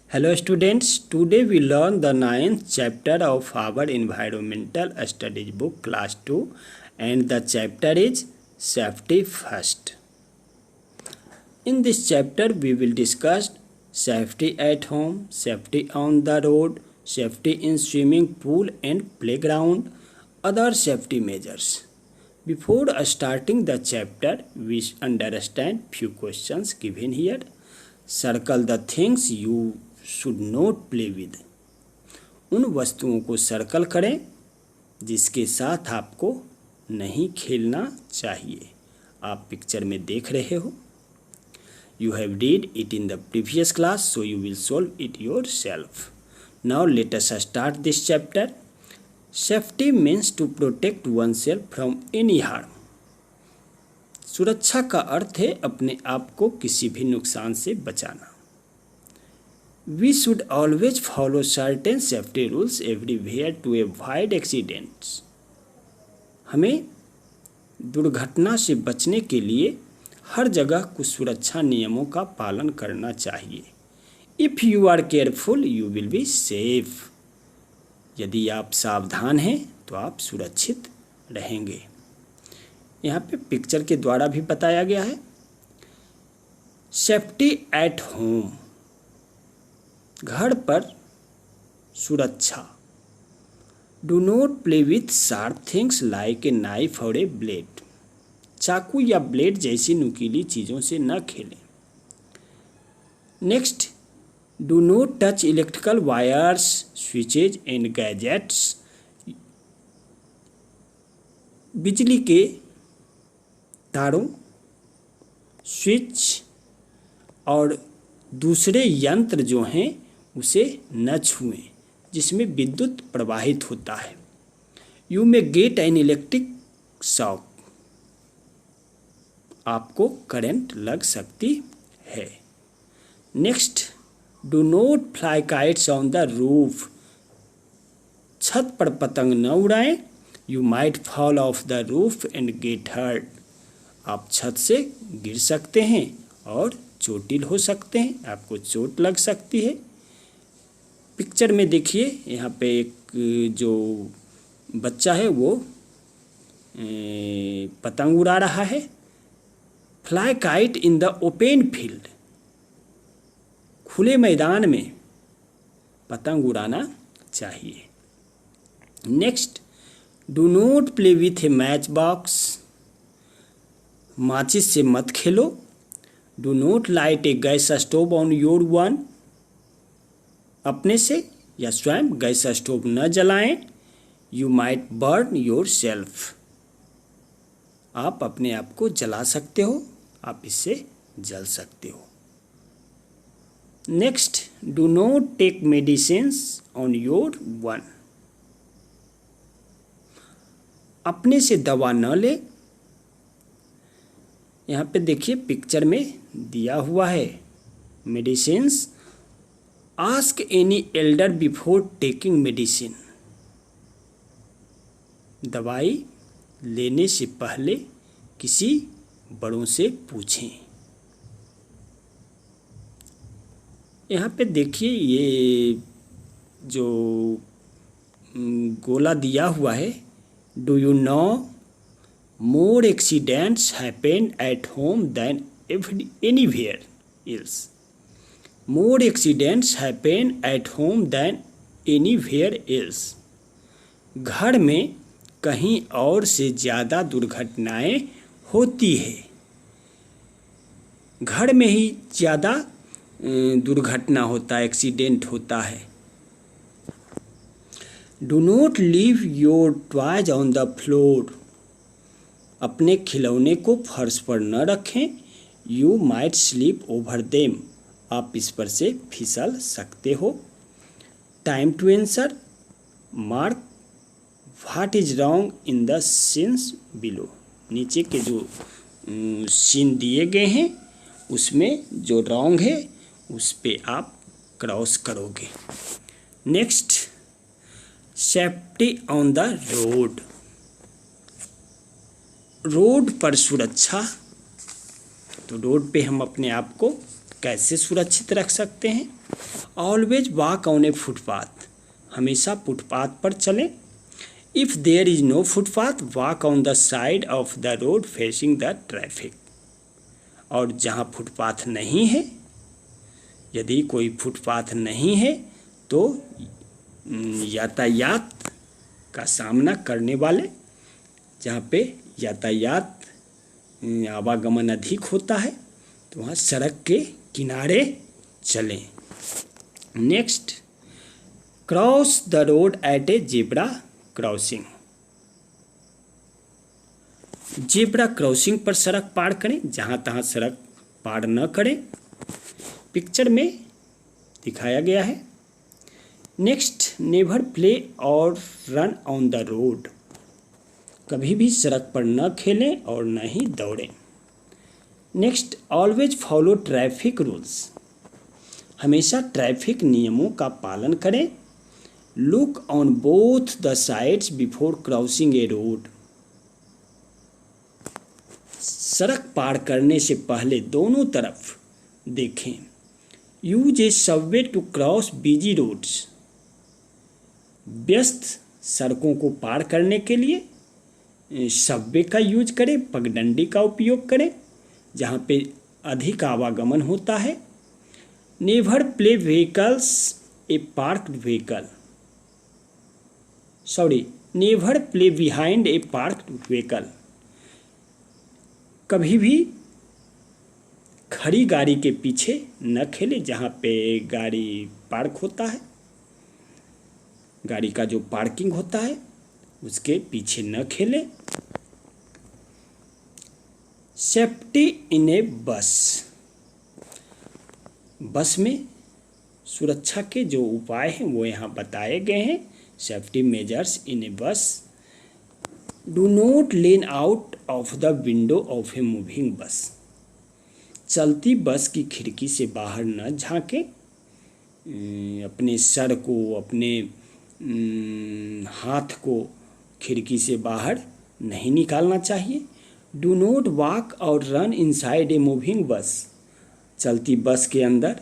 Hello students, today we learn the ninth chapter of our environmental studies book class 2 and the chapter is safety first. In this chapter we will discuss safety at home, safety on the road, safety in swimming pool and playground, other safety measures. Before starting the chapter, we understand few questions given here. Circle the things you should not play with. उन वस्तुओं को circle करें जिसके साथ आपको नहीं खेलना चाहिए। आप पिक्चर में देख रहे हो। You have read it in the previous class, so you will solve it yourself. Now let us start this chapter. Safety means to protect oneself from any harm. सुरक्षा का अर्थ है अपने आप को किसी भी नुकसान से बचाना। We should always follow certain safety rules everywhere to avoid accidents. हमें दुर्घटना से बचने के लिए हर जगह कुछ सुरक्षा नियमों का पालन करना चाहिए। If you are careful, you will be safe. यदि आप सावधान हैं तो आप सुरक्षित रहेंगे। यहाँ पे पिक्चर के द्वारा भी बताया गया है। सेफ्टी एट होम, घर पर सुरक्षा। Do not play with sharp things like a knife और ए ब्लेड। चाकू या ब्लेड जैसी नुकीली चीज़ों से न खेलें। Next, do not touch electrical wires, switches and gadgets. बिजली के तारों, स्विच और दूसरे यंत्र जो हैं उसे न छुएं जिसमें विद्युत प्रवाहित होता है। You may get an electric shock. आपको करंट लग सकती है। Next, do not fly kites on the roof. छत पर पतंग न उड़ाएं। You might fall off the roof and get hurt. आप छत से गिर सकते हैं और चोटिल हो सकते हैं, आपको चोट लग सकती है। पिक्चर में देखिए, यहाँ पे एक जो बच्चा है वो पतंग उड़ा रहा है। Fly kite in the open field. खुले मैदान में पतंग उड़ाना चाहिए। Next, do not play with A match box. माचिस से मत खेलो। Do not light A gas stove on your own. अपने से या स्वयं गैस स्टोव न जलाएं। You might burn your self. आप अपने आप को जला सकते हो, आप इससे जल सकते हो। Next, do not take medicines on your own. अपने से दवा न ले। यहाँ पे देखिए पिक्चर में दिया हुआ है medicines. Ask any Elder before taking medicine. दवाई लेने से पहले किसी बड़ों से पूछें। यहाँ पे देखिए ये जो गोला दिया हुआ है, do you know more accidents happen at home than anywhere else. More accidents happen at home than anywhere else. घर में कहीं और से ज़्यादा दुर्घटनाएं होती है। घर में ही ज़्यादा दुर्घटना होता है, एक्सीडेंट होता है। Do not leave your toys on the floor. अपने खिलौने को फर्श पर न रखें। You might slip over them. आप इस पर से फिसल सकते हो। Time to answer, mark what is wrong in the scenes below. नीचे के जो सीन दिए गए हैं उसमें जो रॉन्ग है उस पे आप क्रॉस करोगे। Next, safety on the road. Road पर सुरक्षा। तो रोड पे हम अपने आप को कैसे सुरक्षित रख सकते हैं? Always walk on a footpath, हमेशा फुटपाथ पर चलें। If there is no footpath walk on the side of the road facing the traffic, और जहाँ फुटपाथ नहीं है, यदि कोई फुटपाथ नहीं है तो यातायात का सामना करने वाले, जहाँ पे यातायात आवागमन अधिक होता है, तो वहाँ सड़क के किनारे चलें। Next, cross the road at a zebra crossing, zebra crossing पर सड़क पार करें, जहाँ तहाँ सड़क पार न करें, पिक्चर में दिखाया गया है। नेक्स्ट, नेवर प्ले और रन ऑन द रोड, कभी भी सड़क पर न खेलें और न ही दौड़ें। Next, always follow traffic rules, हमेशा ट्रैफिक नियमों का पालन करें। Look on both the sides before crossing a road, सड़क पार करने से पहले दोनों तरफ देखें। Use a subway to cross busy roads, व्यस्त सड़कों को पार करने के लिए सबवे का यूज करें, पगडंडी का उपयोग करें जहाँ पे अधिक आवागमन होता है। Never play vehicles A parked vehicle, never play behind a parked vehicle, कभी भी खड़ी गाड़ी के पीछे न खेले जहाँ पे गाड़ी पार्क होता है, गाड़ी का जो पार्किंग होता है उसके पीछे न खेले। Safety in A bus, bus में सुरक्षा के जो उपाय हैं वो यहाँ बताए गए हैं। सेफ्टी मेजर्स इन ए बस, do not lean out of the window of a moving bus, चलती बस की खिड़की से बाहर न झांकें, अपने सर को, अपने हाथ को खिड़की से बाहर नहीं निकालना चाहिए। डू नॉट वॉक और run inside a moving bus, चलती बस के अंदर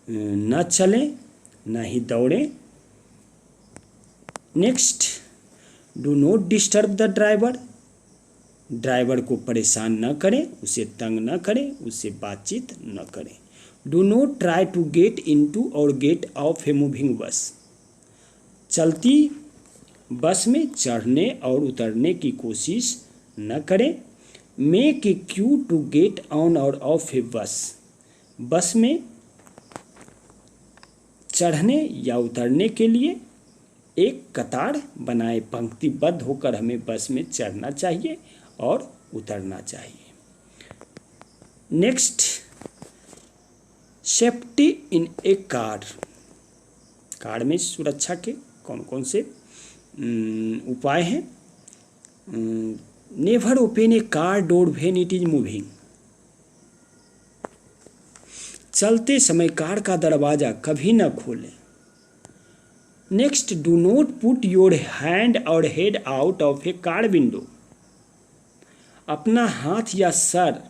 न चलें न ही दौड़ें। Next, do not disturb the driver, driver को परेशान न करें, उसे तंग न करें, उससे बातचीत न करें। Do not try to get into और get off a moving bus, चलती बस में चढ़ने और उतरने की कोशिश न करें। Make a queue to get on और ऑफ ए बस, बस में चढ़ने या उतरने के लिए एक कतार बनाए, पंक्तिबद्ध होकर हमें बस में चढ़ना चाहिए और उतरना चाहिए। Next, safety in a car, car में सुरक्षा के कौन कौन से उपाय हैं? Never open a car door when it is moving, चलते समय कार का दरवाज़ा कभी न खोलें। Next, do not put your hand और head out of a car window, अपना हाथ या सर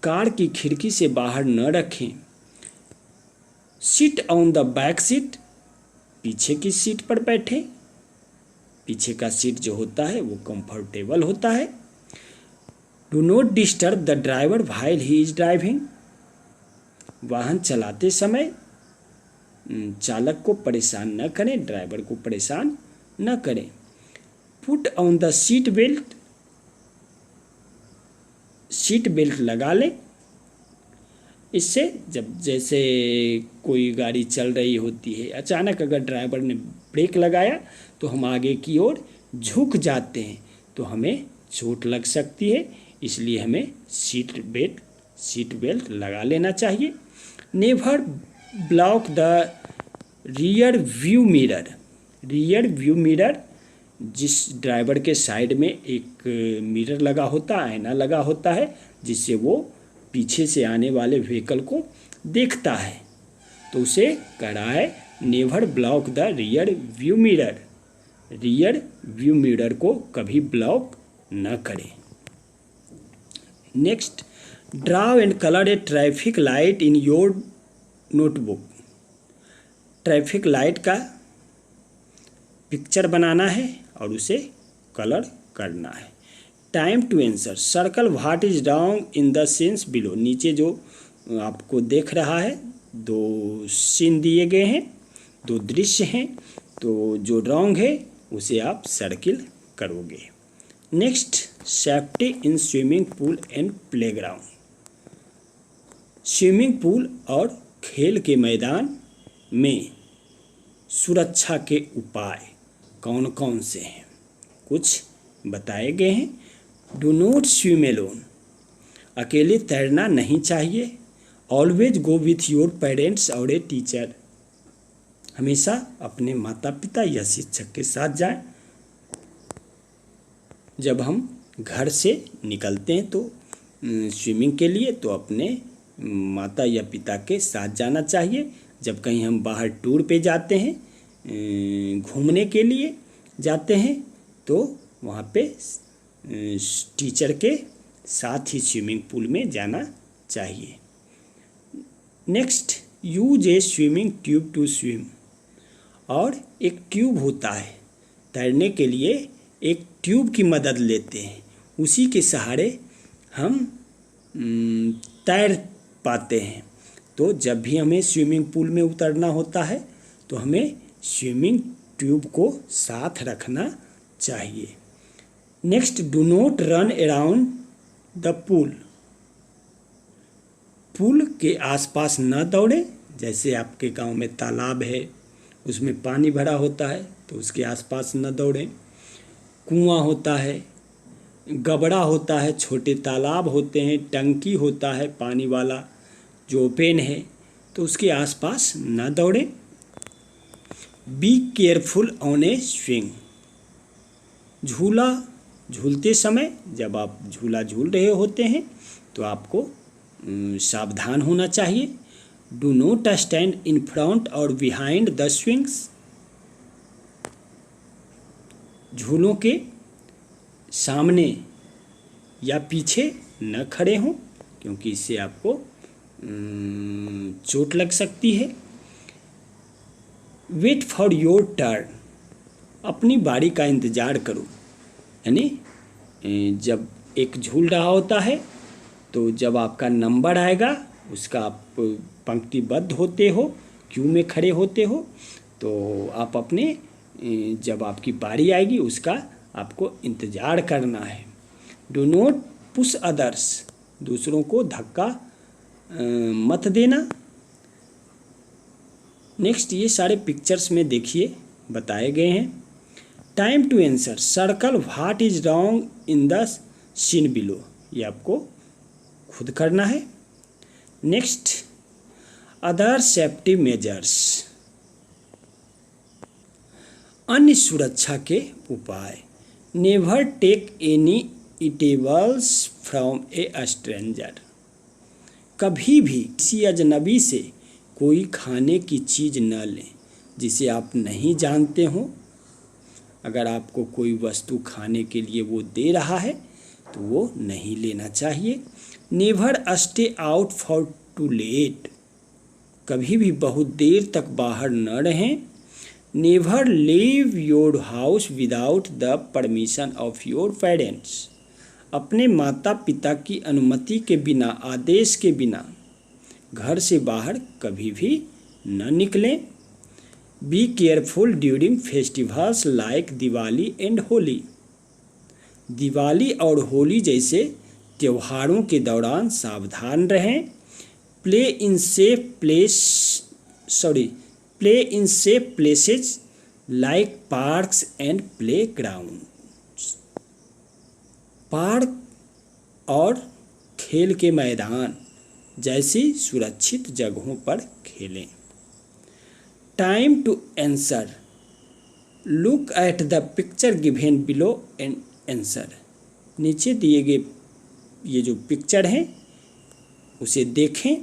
कार की खिड़की से बाहर न रखें। Sit on the back seat, पीछे की सीट पर बैठें, पीछे का सीट जो होता है वो कंफर्टेबल होता है। Do not disturb the driver while he is driving, वाहन चलाते समय चालक को परेशान न करें, ड्राइवर को परेशान न करें। Put on the seat belt, seat belt लगा लें, इससे जब जैसे कोई गाड़ी चल रही होती है, अचानक अगर ड्राइवर ने ब्रेक लगाया तो हम आगे की ओर झुक जाते हैं तो हमें चोट लग सकती है, इसलिए हमें सीट बेल्ट लगा लेना चाहिए। Never block the rear view mirror, rear view mirror जिस ड्राइवर के साइड में एक मिरर लगा होता है, आईना लगा होता है, जिससे वो पीछे से आने वाले व्हीकल को देखता है, तो उसे कह रहा है never block the rear view mirror, rear view mirror को कभी ब्लॉक न करें। Next, draw and colour a traffic light in your notebook. Traffic light का पिक्चर बनाना है और उसे कलर करना है। Time to answer, circle what is wrong in the scenes below. नीचे जो आपको देख रहा है, दो सीन दिए गए हैं, दो दृश्य हैं, तो जो रॉन्ग है उसे आप सर्किल करोगे। Next, safety in swimming pool and playground. Swimming pool और खेल के मैदान में सुरक्षा के उपाय कौन कौन से हैं, कुछ बताए गए हैं। डू नॉट स्विम एलोन, अकेले तैरना नहीं चाहिए। Always go with your parents और ए टीचर, हमेशा अपने माता पिता या शिक्षक के साथ जाएं। जब हम घर से निकलते हैं तो स्विमिंग के लिए तो अपने माता या पिता के साथ जाना चाहिए। जब कहीं हम बाहर टूर पे जाते हैं, घूमने के लिए जाते हैं, तो वहाँ पे टीचर के साथ ही स्विमिंग पूल में जाना चाहिए। Next, use a swimming tube to swim. और एक ट्यूब होता है, तैरने के लिए एक ट्यूब की मदद लेते हैं, उसी के सहारे हम तैर पाते हैं। तो जब भी हमें स्विमिंग पूल में उतरना होता है तो हमें स्विमिंग ट्यूब को साथ रखना चाहिए। Next, do not run around the pool. Pool के आसपास न दौड़ें। जैसे आपके गांव में तालाब है, उसमें पानी भरा होता है तो उसके आसपास न दौड़ें। कुआं होता है, गबड़ा होता है, छोटे तालाब होते हैं, टंकी होता है पानी वाला जो ओपन है, तो उसके आसपास न दौड़ें। Be careful on A swing. झूला झूलते समय, जब आप झूला झूल रहे होते हैं तो आपको सावधान होना चाहिए। Do not stand in front और बिहाइंड द स्विंग्स। झूलों के सामने या पीछे न खड़े हों, क्योंकि इससे आपको चोट लग सकती है। Wait for your turn. अपनी बारी का इंतज़ार करो। यानी जब एक झूल रहा होता है तो जब आपका नंबर आएगा, उसका आप पंक्तिबद्ध होते हो, क्यू में खड़े होते हो, तो आप अपने जब आपकी बारी आएगी उसका आपको इंतज़ार करना है। Do not push others. दूसरों को धक्का मत देना। नेक्स्ट, ये सारे पिक्चर्स में देखिए बताए गए हैं। Time to answer, circle what is wrong in the scene below. ये आपको खुद करना है। Next, other safety measures. अन्य सुरक्षा के उपाय। Never take any eatables from a stranger. कभी भी किसी अजनबी से कोई खाने की चीज़ न लें जिसे आप नहीं जानते हो। अगर आपको कोई वस्तु खाने के लिए वो दे रहा है तो वो नहीं लेना चाहिए। Never stay out for too late. कभी भी बहुत देर तक बाहर न रहें। Never leave your house without the permission of your parents. अपने माता पिता की अनुमति के बिना, आदेश के बिना घर से बाहर कभी भी न निकलें। Be careful during festivals like Diwali and Holi. Diwali और होली जैसे त्योहारों के दौरान सावधान रहें। Play in safe places like parks and playground. Park और खेल के मैदान जैसी सुरक्षित जगहों पर खेलें। Time to answer, look at the picture given below and answer. नीचे दिए गए ये जो पिक्चर हैं उसे देखें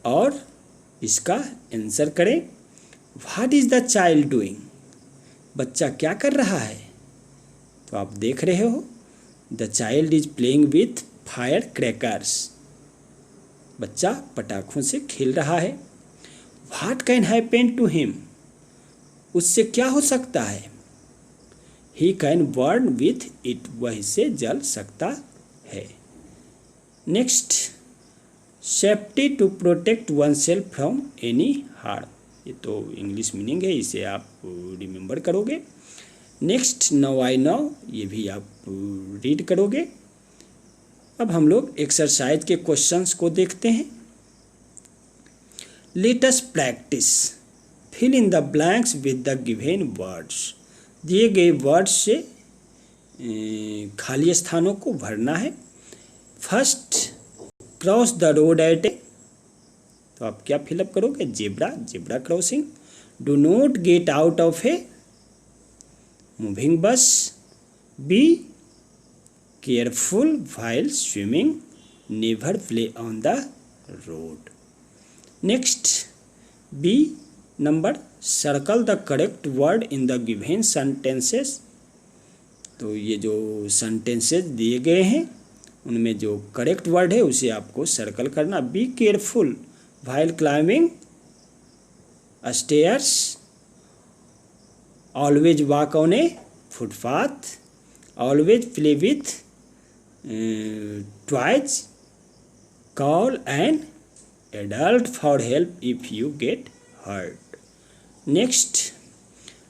और इसका आंसर करें। What is the child doing. बच्चा क्या कर रहा है, तो आप देख रहे हो the child is playing with fire crackers. बच्चा पटाखों से खेल रहा है। What can happen to him, उससे क्या हो सकता है। He can burn with it, वह इससे जल सकता है। Next, safety to protect oneself from any harm, ये तो इंग्लिश मीनिंग है, इसे आप रिमेंबर करोगे। नेक्स्ट, नाउ आई नो, ये भी आप रीड करोगे। अब हम लोग एक्सरसाइज के क्वेश्चंस को देखते हैं। Let us practice, fill in the blanks with the given words, दिए गए वर्ड्स से खाली स्थानों को भरना है। First, cross the road at a, तो आप क्या फिलअप करोगे, zebra, zebra crossing. Do not get out of a moving bus. Be careful while swimming, never play on the road. Next, B number, circle the correct word in the given sentences, तो ये जो sentences दिए गए हैं उनमें जो correct word है उसे आपको सर्कल करना। Be careful while climbing stairs, always walk on a footpath, always play with toys, call an adult for help if you get hurt. Next,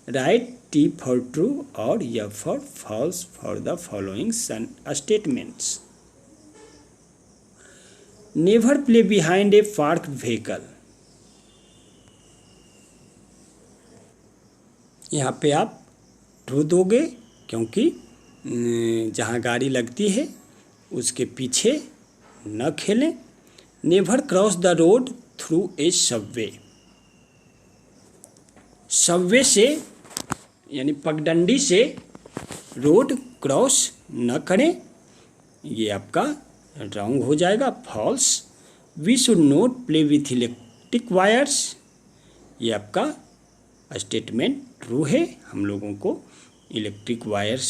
write T for true और F for false for the following statements. Never play behind a parked vehicle. यहाँ पे आप true दोगे क्योंकि जहाँ गाड़ी लगती है उसके पीछे न खेलें। Never cross the road through a Subway, Subway से यानी पगडंडी से रोड क्रॉस न करें, ये आपका रॉन्ग हो जाएगा, false. We should not play with electric wires, ये आपका स्टेटमेंट ट्रू है, हम लोगों को इलेक्ट्रिक वायर्स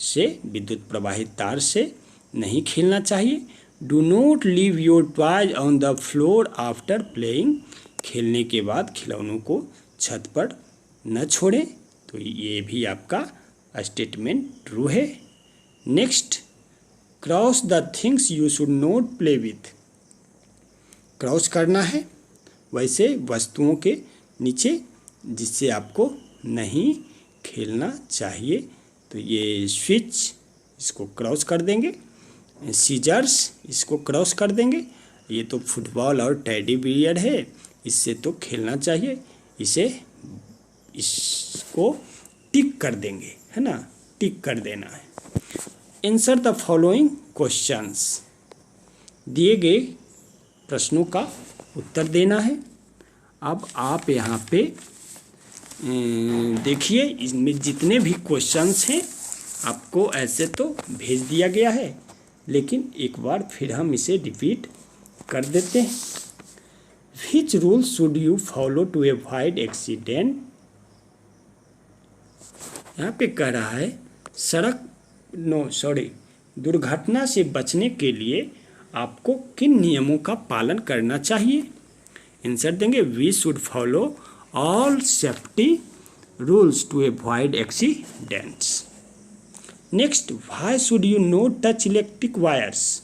से, विद्युत प्रवाहित तार से नहीं खेलना चाहिए। Do not leave your toys on the floor after playing, खेलने के बाद खिलौनों को छत पर न छोड़ें, तो ये भी आपका स्टेटमेंट ट्रू है। Next, cross the things you should not play with, cross करना है वैसे वस्तुओं के नीचे जिससे आपको नहीं खेलना चाहिए, तो ये स्विच इसको क्रॉस कर देंगे, सीजर्स इसको क्रॉस कर देंगे। ये तो फुटबॉल और टेडी बियर है, इससे तो खेलना चाहिए, इसको टिक कर देंगे, है ना, टिक कर देना है। आंसर द फॉलोइंग क्वेश्चंस, दिए गए प्रश्नों का उत्तर देना है। अब आप यहाँ पे देखिए, इसमें जितने भी क्वेश्चंस हैं आपको ऐसे तो भेज दिया गया है, लेकिन एक बार फिर हम इसे रिपीट कर देते हैं। Which rule should you follow to avoid accident, यहाँ पे कह रहा है दुर्घटना से बचने के लिए आपको किन नियमों का पालन करना चाहिए। आंसर देंगे, we should follow all safety rules to avoid accidents. Next, why should you not touch electric wires,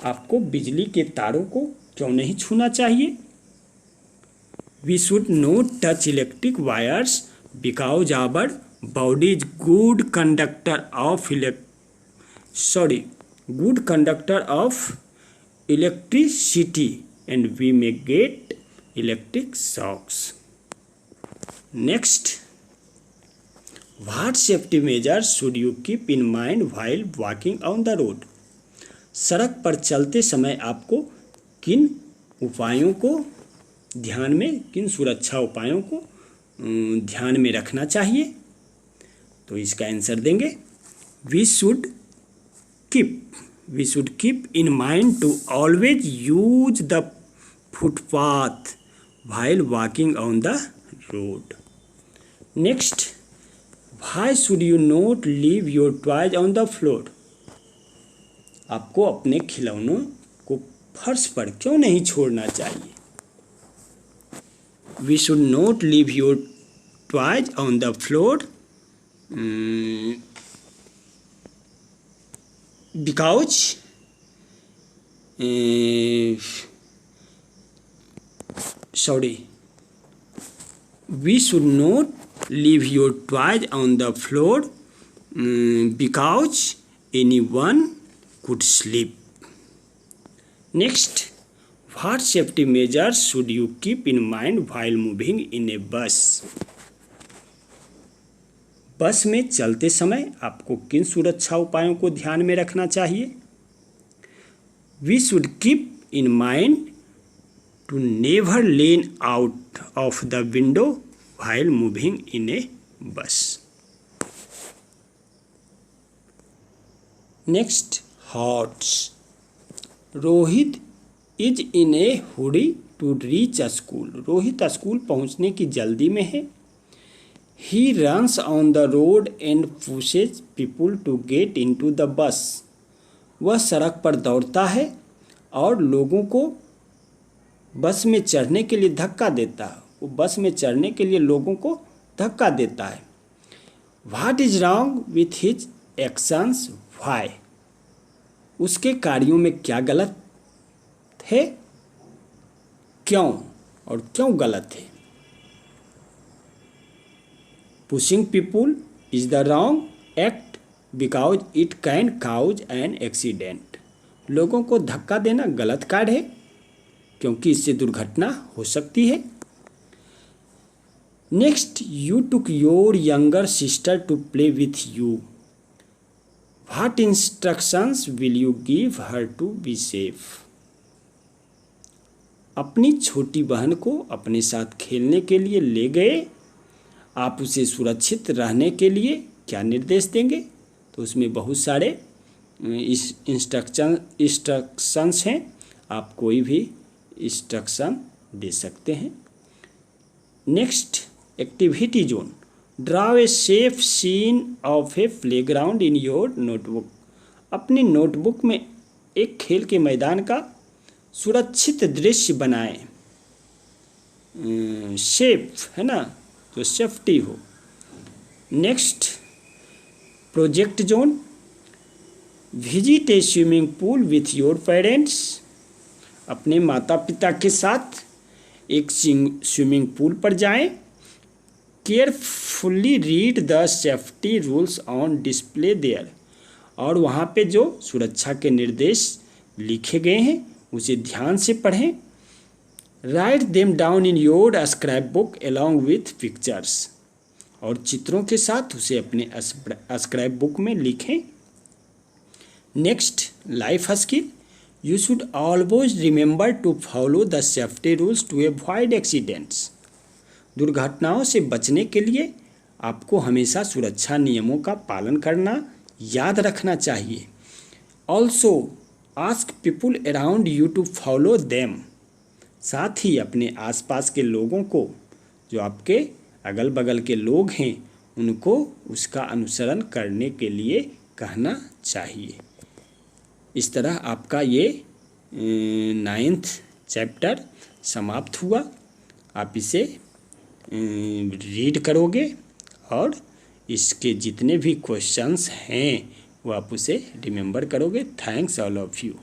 आपको बिजली के तारों को क्यों नहीं छूना चाहिए। We should not touch electric wires because our body is good conductor of electricity and we may get electric shocks. Next, what safety measures should you keep in mind while walking on the road, सड़क पर चलते समय आपको किन उपायों को ध्यान में, किन सुरक्षा उपायों को ध्यान में रखना चाहिए, तो इसका आंसर देंगे, we should keep in mind to always use the footpath while walking on the road. Next, why should you not leave your toys on the floor, आपको अपने खिलौनों को फर्श पर क्यों नहीं छोड़ना चाहिए? We should not leave your toys on the floor because we should not leave your toys on the floor because anyone could slip. Next, what safety measures should you keep in mind while moving in a bus? बस में चलते समय आपको किन सुरक्षा उपायों को ध्यान में रखना चाहिए? We should keep in mind to never lean out of the window while moving in a bus. Next, horse. Rohit is in a hurry to reach a school. Rohit school पहुंचने की जल्दी में है. He runs on the road and pushes people to get into the bus. वह सड़क पर दौड़ता है और लोगों को बस में चढ़ने के लिए धक्का देता है. वो बस में चढ़ने के लिए लोगों को धक्का देता है. What is wrong with his actions? Why? उसके कार्यों में क्या गलत है? क्यों और क्यों गलत है? Pushing people is the wrong act because it can cause an accident. लोगों को धक्का देना गलत कार्य है क्योंकि इससे दुर्घटना हो सकती है. Next, you took your younger sister to play with you. What instructions will you give her to be safe? अपनी छोटी बहन को अपने साथ खेलने के लिए ले गए. आप उसे सुरक्षित रहने के लिए क्या निर्देश देंगे? तो उसमें बहुत सारे इंस्ट्रक्शंस हैं. आप कोई भी इंस्ट्रक्शन दे सकते हैं. Next, activity zone. Draw a safe scene of a playground in your notebook. अपनी नोटबुक में एक खेल के मैदान का सुरक्षित दृश्य बनाएं. सेफ है ना, तो सेफ्टी हो. Next, project zone. Visit A swimming pool with your parents. अपने माता पिता के साथ एक स्विमिंग पूल पर जाएं. Carefully read the safety rules on display there. और वहाँ पे जो सुरक्षा के निर्देश लिखे गए हैं उसे ध्यान से पढ़ें. Write them down in your scrap book along with pictures. और चित्रों के साथ उसे अपने स्क्रैप बुक में लिखें. Next, life skill. You should always remember to follow the safety rules to avoid accidents. दुर्घटनाओं से बचने के लिए आपको हमेशा सुरक्षा नियमों का पालन करना याद रखना चाहिए. Also ask people around you to follow them. साथ ही अपने आसपास के लोगों को, जो आपके अगल बगल के लोग हैं, उनको उसका अनुसरण करने के लिए कहना चाहिए. इस तरह आपका ये 9th चैप्टर समाप्त हुआ. आप इसे रीड करोगे और इसके जितने भी क्वेश्चंस हैं वो आप उसे रिमेंबर करोगे. Thanks all of you.